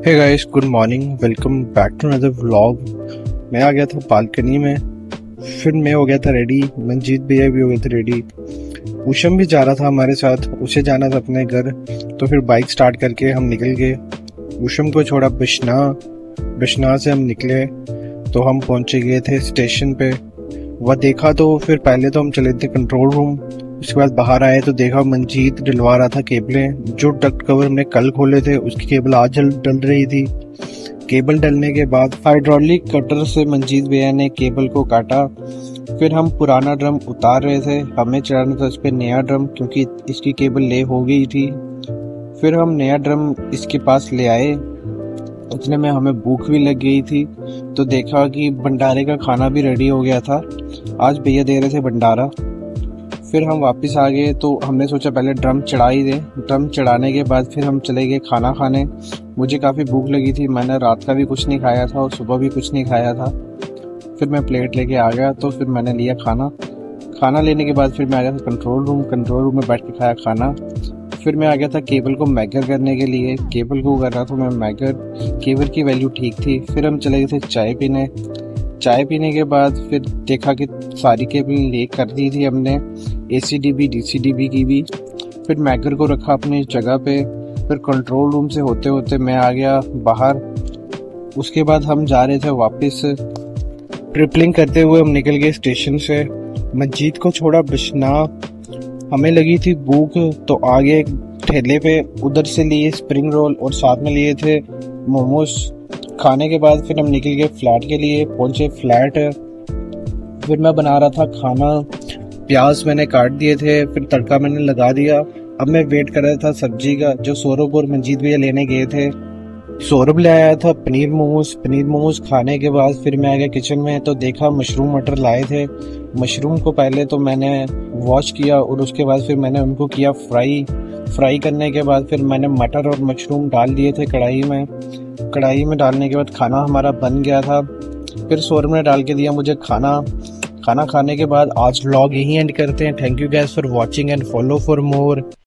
Hey guys, good morning, welcome back to another vlog. मैं आ गया था बालकनी में, फिर मैं हो गया था रेडी, मंजीत भैया भी हो गए थे रेडी, उशम भी जा रहा था हमारे साथ, उसे जाना था अपने घर। तो फिर बाइक स्टार्ट करके हम निकल गए। उशम को छोड़ा बिश्ना से हम निकले तो हम पहुंचे गए थे स्टेशन पे। वह देखा तो फिर पहले तो हम चले थे कंट्रोल रूम, उसके बाद बाहर आए तो देखा मंजीत डलवा रहा था केबलें। जो डक्ट कवर हमने कल खोले थे उसकी केबल आज डल रही थी। केबल डलने के बाद हाइड्रोलिक कटर से मंजीत भैया ने केबल को काटा। फिर हम पुराना ड्रम उतार रहे थे, हमें चढ़ाना था इस पे नया ड्रम क्योंकि इसकी केबल ले हो गई थी। फिर हम नया ड्रम इसके पास ले आए। इतने में हमें भूख भी लग गई थी तो देखा कि भंडारे का खाना भी रेडी हो गया था। आज भैया दे रहे थे भंडारा। फिर हम वापस आ गए तो हमने सोचा पहले ड्रम चढ़ा ही दें। ड्रम चढ़ाने के बाद फिर हम चले गए खाना खाने। मुझे काफ़ी भूख लगी थी, मैंने रात का भी कुछ नहीं खाया था और सुबह भी कुछ नहीं खाया था। फिर मैं प्लेट लेके आ गया तो फिर मैंने लिया खाना लेने के बाद फिर मैं आ गया था कंट्रोल रूम में बैठ के खाया खाना। फिर मैं आ गया था केबल को मैगर करने के लिए। केबल को कर रहा था मैं मैगर, केबल की वैल्यू ठीक थी। फिर हम चले गए थे चाय पीने के बाद फिर देखा कि सारी केबल लीक कर दी थी हमने, ACDB DCDB की भी। फिर मैगर को रखा अपनी जगह पे। फिर कंट्रोल रूम से होते होते मैं आ गया बाहर। उसके बाद हम जा रहे थे वापस। ट्रिपलिंग करते हुए हम निकल गए स्टेशन से। मंजीत को छोड़ा बिश्ना। हमें लगी थी भूख तो आगे ठेले पे उधर से लिए स्प्रिंग रोल और साथ में लिए थे मोमोज। खाने के बाद फिर हम निकल गए फ्लैट के लिए। पहुंचे फ्लैट, फिर मैं बना रहा था खाना। प्याज मैंने काट दिए थे, फिर तड़का मैंने लगा दिया। अब मैं वेट कर रहा था सब्जी का, जो सौरभ और मंजीत भैया लेने गए थे। सौरभ ले आया था पनीर मोमोज खाने के बाद फिर मैं आ गया किचन में तो देखा मशरूम मटर लाए थे। मशरूम को पहले तो मैंने वॉश किया और उसके बाद फिर मैंने उनको किया फ्राई करने के बाद फिर मैंने मटर और मशरूम डाल दिए थे कढ़ाई में डालने के बाद खाना हमारा बन गया था। फिर सौरभ ने डाल के दिया मुझे खाना खाने के बाद आज व्लॉग यहीं एंड करते हैं। Thank you guys for watching and follow for more.